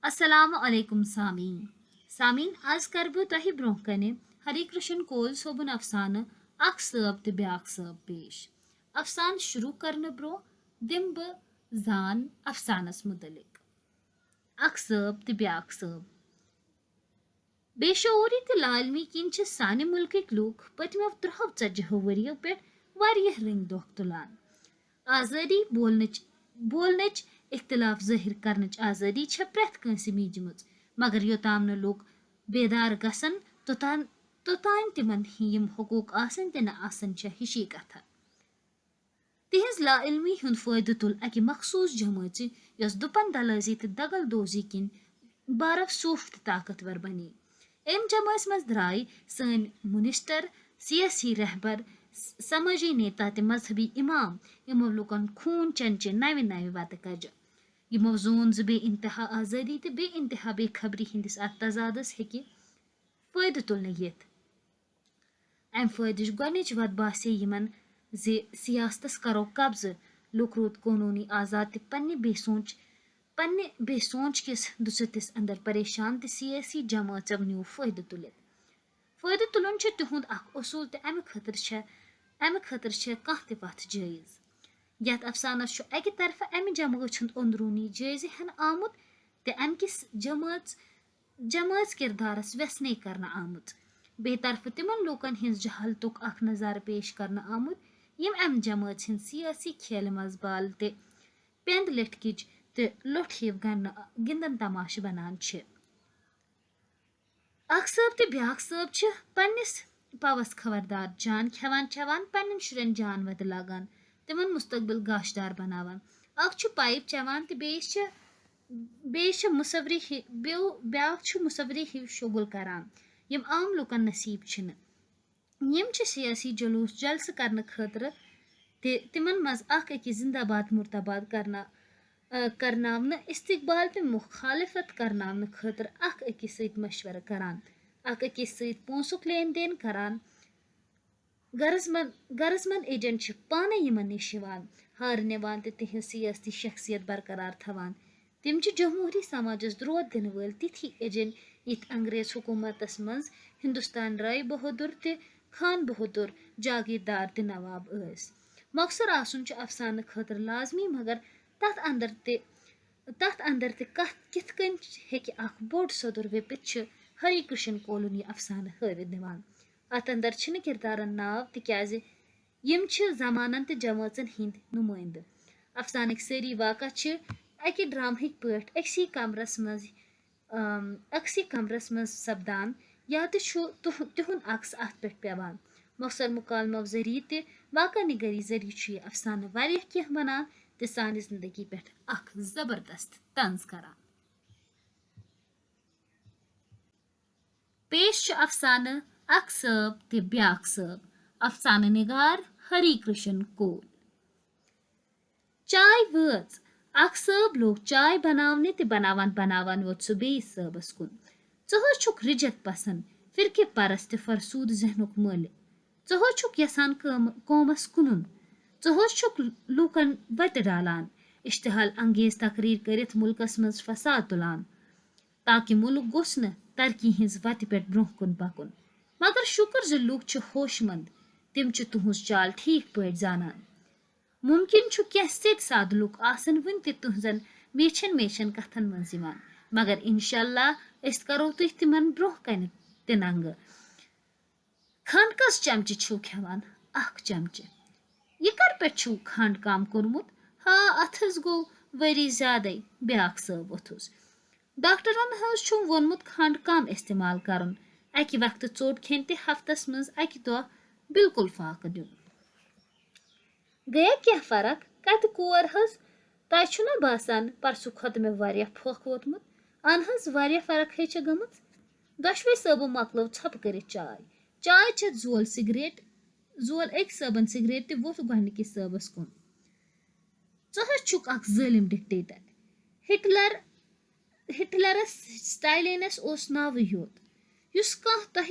अस्सलामु अलैकुम सामीन आज कर बह तह ब्रोह कन हरी कृष्ण कोल सोबन अफसान अख सब तो ब्याक सब पेश अफसान शुरू करने ब्रोह दिम बह जान अफसानस मुतलिक अख सब तो ब्याक सब बेशूरी तो लालमी किन सान मुल्क लूक पतमो 30-40 वरियों पे रंग दोख तुलान आज़ादी बोलनच इख्तिलाफ ज़ाहिर करनच आज़ादी प्रेथ कंस मीजमच मगर योताम न लोग बेदार गसन तोतान तिमन यम हकूक आसन ते न आसन हिशी कथा तिहज लाइलमी हुंद फायदे तुल अकि मखसूस जमात यस दुपन दलाजी तो दगल दोजी किन बारफ सूफ तो ताकतवर बनी अम जमात मज द्राय सन मिनिस्टर सियासी रहबर समाजी नेता तो मजहबी इमाम यमो लुकन खून चंचे नव नव वत कज यमो जोन ज बे इंतहा आज़ादी तो बे इंतहा बेखबरी हंदिस अत तजादस हेकि फायदे तुलने यथ अम फायदच गोच वत बासे यमन जे सियासतस करो कब्ज लुक रूद कानूनी आज़ाद तो पन्ने बेसोच किस दुसतिस अंदर परेशान तो सियासी जमातों न्यू फायदे तुलित फायदे तुलन तुहद असूल तो अमे खतर कह वत जायज़ यथ अफसानस अकि तरफ अमि जमात अंदरूनी जायज़ हन आमुत तो अमकिस जमात किरदारस व्यसने करना आमुत बे तरफ तिमन लोकन हिंस जहालतुक अख नज़ार पेश करना आमुत यम अम जमात हिंद सियासी खेल मज बाल ते पेंद लटकिच तो लुट हिव गिंदन तमाश बनान अख सब तो ब्याक सब पन्निस पवस खबरदार जान खेवान चवान पन्न शुरन जान वत लागान तिमन मुस्तकबिल गाशदार बनावान अख पाइप चवान तो बेश मुसवरी ब्याक मुसवरी हिव शुगुल करान यम आम लुकन नसीब यम सियासी जुलूस जलस करने खतर तिमन मज अकि जिंदाबाद मुर्दाबाद करनावन इस्तकबाल तो मुखालिफत करनावन खतर अकिस मशवर करान अकिस पोसुक लेन देन करान गरजमंद एजेंट पाने यमन निश हार निवान तो तिहज सियासी शख्सियत बरकरार थवान तिम जमहूरी समाजस द्रोध दिन वल तिथि एजेंट यथ अंग्रेज हुकूमतस मज हिंदुस्तान राय बहादुर ते खान बहादुर जागीरदार ते नवाब मकसर आसन अफसान खतर लाजमी मगर तथ अंदर ते किथ कन हेकि अख बोड़ सदुर विपित हरी कृष्ण कोलुन यह अफसान हवित दिवान अत अंदर छिन किरदारन नाव तिक्याज यम जमानन तो जमातन हिंद नुमाइंद अफसानक सारी वाक़ा अकि ड्रामहिक पट अक्सी कमरस मज सपदान या तिहुन अक्स अत पे पेवान मकसर मुकालमो जरिए ते वाक़ा निगरी जरिए यह अफसान वारिया कह बनान तो सान जिंदगी पे अख जबरदस्त तंज करान पेश अफसान अख सब ते ब्याक सब अफसान निगार हरी कृष्ण कोल चाय वच अख सब लोग चाय बनावने ते बनावान वोत सु बेस सबस कुन चह छुक रिजत पसंद फिर के परस ते फरसूद जहनुक मल चह छुक यसान कौमस कुनुन चह छुक लूकन वत डालान इश्तहाल अंगेज तकरीर करित मुल्कस मज फसाद तुलान ताकि मुल्क गोस न तरक्की हिंज वत पे ब्रोह कुन पकुन मगर शुक्र ज लूक होशमंद तिम तुहज चाल ठीक पे जानान मुमकिन कह सिद साद लुक आसन वन तुहजन मेछन कथन मज मगर इंशाल्लाह करो तुह तिमन ब्रोह कन तिनंग खंड कस चमच छू खेवान अख चमच यह कर पे छू खंड काम कोरमुत हाँ अथस गो वरी ज्यादा ब्याक सब वथुस डॉक्टरन हज वोनमुत खंड कम इस्तेमाल करन अकि वक्त चोट खेन ते हफ्तस मज अकि दो बिल्कुल फाक दिन गया क्या फर्क कत कोर हज तुम बासान परसु खत मे वारिया फोख वोतमुत अन हज वारिया फर्क हे गमत दशवे सबो मकलो छप कर चाय जोल सिगरेट जोल एक सबन सिगरेट ते वोथ गोडनिकिस सबस कुन चह छुक अख जालिम डिक्टेटर हिटलरस स्टालिनस ओस नाव योत युस कह तह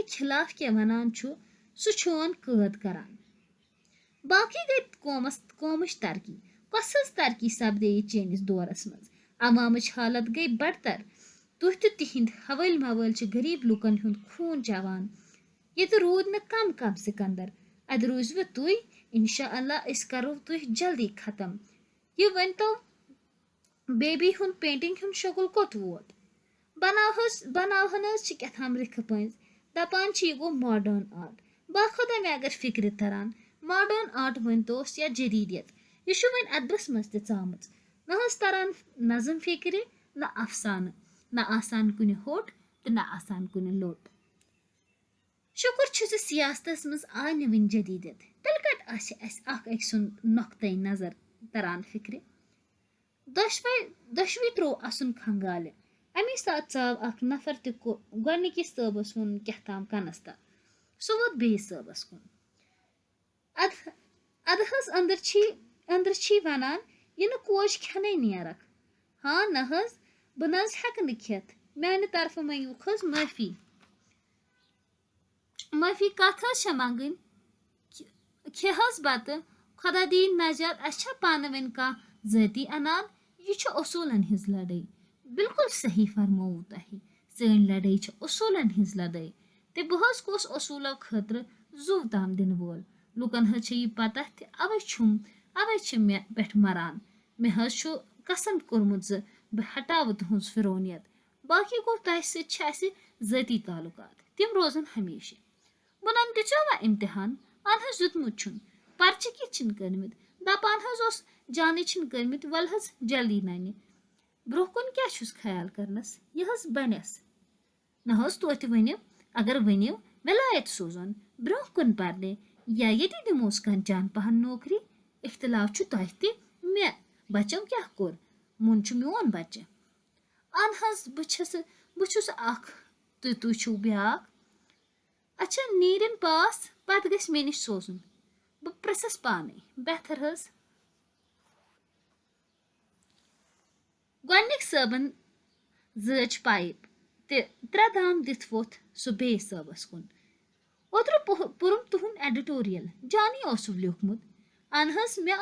खिलाफ क्या वनान सह कैद करान बाकी गई कौमच तरक्की कस तरक्की सपदे चेनिस दौरस मज अवामच हालत गई बदतर तुह तो तिहिंद हवल मवल गरीब लुकन हुंद खून चवान ये रूद न कम कम सिकंदर अद रूजव तुई इंशा अल्लाह इस करो तुह जल्दी खत्म ये वन तो बेबी हुंद पेंटिंग हुंद शगुल कोत वोत बनावहन कथाम रिख पंज दपान ये गो मॉडर्न आर्ट बाखुदा मे अगर फिक्र तरान मॉडर्न आर्ट वन तोस या जदीदियत यह वन अदबस मज तामच न तरान नजम फिक्र न अफसान न आसान कुन होट तो न आसान कुन लोट शुक्र सियासतस मज आय न वन जदीदियत तेल कट अख सुन नोक्तई नजर तरान फिक्र दशवी त्रो असुन खंगाले अमी साथ चाव अख नफर तो गनिकिस सबस वोन कथाम कनस तल सो वोत बेस सबस कुन अदहस अंदर छी वनान यह कोज खने नेरक हाँ न बह न हेक खित मानि तरफ मंगुख माफी कत मंगन खेहस बत खुदा दीन नजात अच्छा पान वन कह जती अनान यह असूलन हिज लड़ाई बिल्कुल सही फरमो तह सन लड़ाई असूलन हिज लड़ाई तो बह गोस असूलों खतर जुव ताम दिन वोल लुकन यह पता अवे मे पे मरान मे कसम कोर्मुत बह हटाव तुहज फिरौनियत बाकी गो तह सती ताल्लुकात तिम रोजन हमेशा बुनन दिवा इम्तिहान अन दुतमुत पर्चे कित कर्मित दपान जान कर्मित वल जल्दी नन ब्रोह कुन क्या ख्याल करनस यह बनस न तोत वनिव अगर वनिव मे लायत सोजन ब्रोह कुन पर्दे या ये दिमोस कन जान पहन नौकरी इख्तलाफ तह मे बचो क्या कोर मुन मोन बच्चे अन बहुस तु ब्या अच्छा नीरन पास पत गस मे निश सोजन बह प्रसस पाने बेहतर गोडनिक सबन जज पाइप ते त्रे दाम दिथ वोथ सो बेस सबस कुन ओत्र पुरुम तुहुन एडिटोरियल जानी ओसुव लिखमुत अनहस मे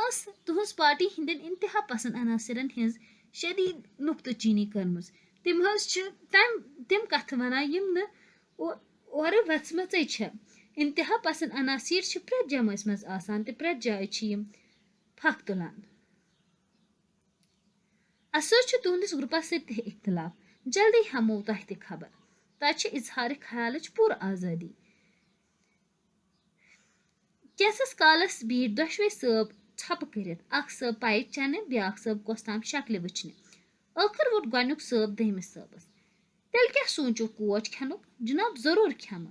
तुहस पार्टी हिंदन इंतहा पसंद अनासरन हिज शदीद नुक्त चीनी करमुज तिम कथ वना यम न और वचमचे इंतहा पसंद अनासर प्रेत जमस मज आसान ते प्रेत जाय फक तुलान अस तुहंदिस ग्रुपस सत इख्तलाफ जल्दी हमो तह त खबर तह इजहार ख्याल पूर आज़ादी कैसस कालस बीट दशवे सब छप कर सब पाइप चने ब्या सब गोस्ताम शक्ल वचने आखिर वोट गोनुक सब दहमिस सबस तेल क्या सोचो कोच खेनुक जनाब जरूर खेम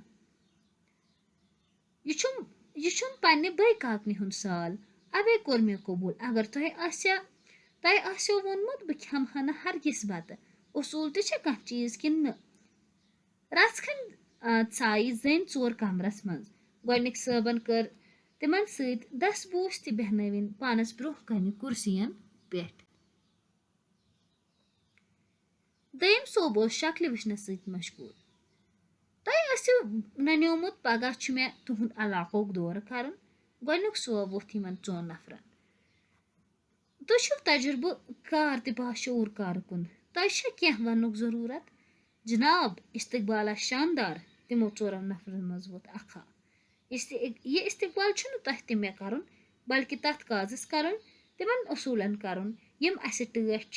यह पन्ने बई काकनि हुंद साल अवे कोर मे कबूल अगर तह वोनमुत बह खेमहा न हरगिस बत असूल तो कह चीज कि रस खन चाई जन चोर कमरस मज गोडनिक सबन कर तिमन सत दस बूस त बेहनविन पानस ब्रोह कन कुर्सियन पे दयम सोब शक्ल वचनस सत मशगूल तह ननियोमुत पगह मे तुहद इलाकोक दौर कर गोडनिक सोब वोथ यमन 4 नफरन तुह तजुर्बे कार त बाशूर कारकुन तह कह वनुक जरूरत जनाब इस्तकबाल शानदार तिमो 4 नफरन मज वोथ अखा यह इस्तकबाल तह त मे कर बल्कि तथ काजस कर तिमन असूलन कर यम अस टठ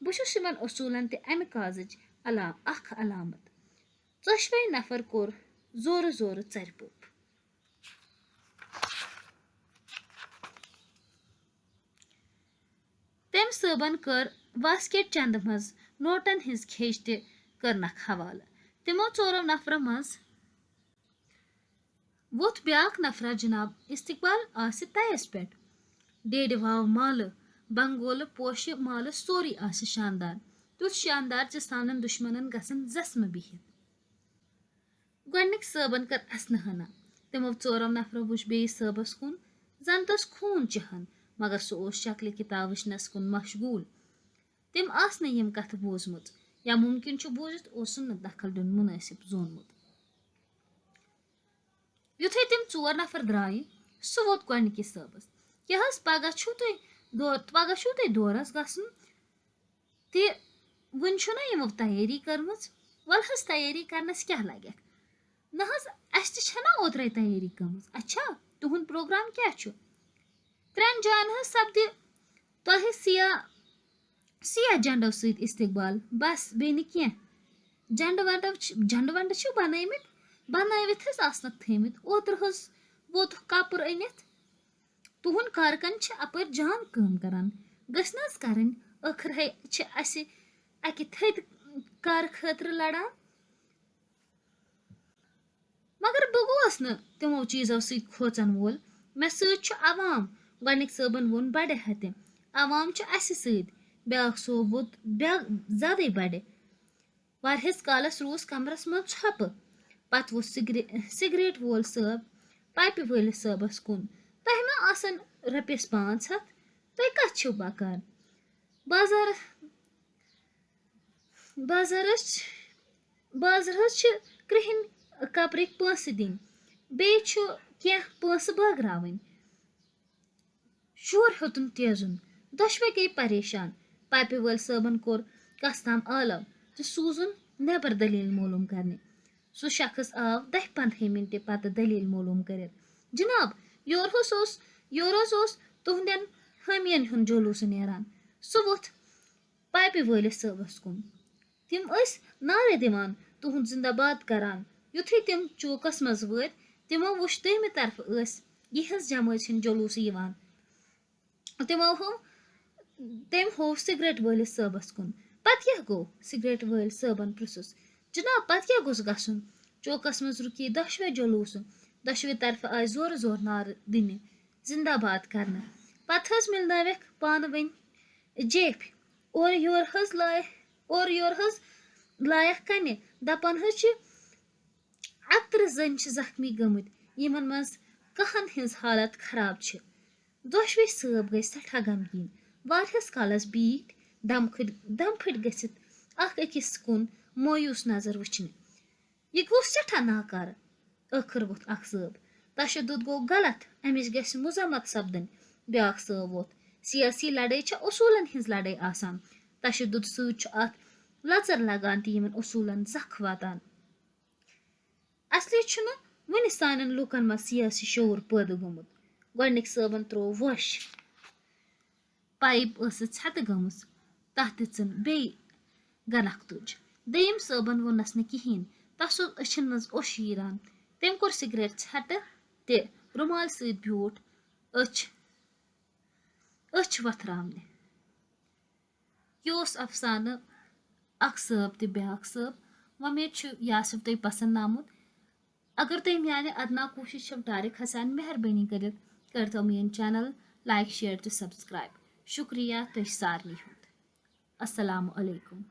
बहुस यमन असूलन त अमि काजच अलामत 4 नफर कोर जोर जोर चरपोप तम सबन कर वास्केट चंद मज नोटन हिज खेज त करनक हवाल तिमो 4 नफर मज वोथ ब्याक नफरा जनाब इस्तकबाल आस तयस पे डेड वाव माल बंगोल पोश माल सोरी आस शानदार तुथ शानदार सानन दुश्मनन गसन जस्म बिहित गोडनिक सबन कर असन हना तिमो 4 नफर वुच बे सबस कुन जन तस खून चहन मगर सह शक्ल किताब वचनस कुन मशगूल तिम आस न यम कथ बोजमुत या मुमकिन बोजित ओसुन दखल दिन मुनासिब जोनमुत युथे तिम 4 नफर द्राय सह वोत गोडनिकिस सबस यहस पगह छु तुह दौरस गसन ते वन छुना यमो तैयारी करमज वल हस तैयारी करनस क्या लगे न हस अस छना ओत्रे तैयारी करमज अच्छा तुहुन प्रोग्राम क्या छु त्रेन जान हस सब्द तह सिया झंडो सत इस्तकबाल बस बेन क्या झंड वंड छु बनवित हस आसनक थमित ओत्र हस वोत कपुर अनित तुहुन कारकन अपर जान काम करान गस करन आखिर है अकि थद कार खतर लड़ान मगर बह गोस न तिमो चीजों सत खोचन वोल मे सत अवाम गनिक सबन वोन बड़े हते अवाम अस सत ब्याक सोब वोत ज्यादा बड़े वारहस कालस रूस कमरस मज छप पत वो सिगरेट वोल सब पाइप वलिस सबस कुन तह मा आसन रपिस 500 तह कत छु बकार बाजार बाजारस बाजारस कृहन कपरिक पंस दिन बे पंस बगरावन शोर हेतुन तेजुन दशवे गई परेशान पाइप वल सबन कोर कस ताम आलव तो सूजुन नेबर दलील मालूम करने सो शख्स आव 10-15 मिनट पत दलील मालूम कर जनाब योरस तुहदन हमियन हुन जुलूस नेरान सो वोथ पाइप वलिस सबस कुन तिम नारे दिवान तुहद जिंदाबाद करान युथी तिम चौकस मज वत तिमो वुश दहमि तरफ यहस जमात जुलूस यिवान तम हो सिगरेट वलिस सबस कुन पत क्या गो सिगरेट वल सबन पृसुस जनाब पत क्या गोस गसुन चौकस मज रुकी दशवे जुलूस दशवे तरफ आय जोर जोर नार दिन जिंदाबाद करना पत हज मिलनवक पान वन जेफ और योर हज लायक कने दपान हज 38 जन जख्मी गमत यमन मज कहन हिंस हालत खराब दोशवे सब गई सठा गमगीन वारहस कालस बीठ दम फट गसित अकिस कुन मायूस नजर वुचने यह गो सठा नाकार आखिर वोथ अख सब तशद्दुद गो गलत अमिश गस मुजम्मत सपदन ब्याक सब वोथ सियासी लड़ाई उसूलन हिंस लड़ाई आसान तशद्दुद सत लचर लगान तो यमन उसूलन जख वातान असली छुन वन सान लुकन मज सियासी शोर पैदा गोमुत गनिक सबन त्रो वश पाइप छत गमस तह दिन बे गनख तुज दयम सबन वोनस न कहें तस अछन मज ओश यीरान तम कोर सिगरेट छट ते रुमाल सत ब्यूट अछ वथरावने यह अफसाना अख सब तो ब्याक सब उम्मीद यह आसो तुम पसंद आमुत अगर तुम माने अदना कोशिश डायरेक्ट खसान मेहरबानी कर मेन चैनल लाइक शेयर तो सब्सक्राइब शुक्रिया तुम सारे हुंद अस्सलामु अलैकुम।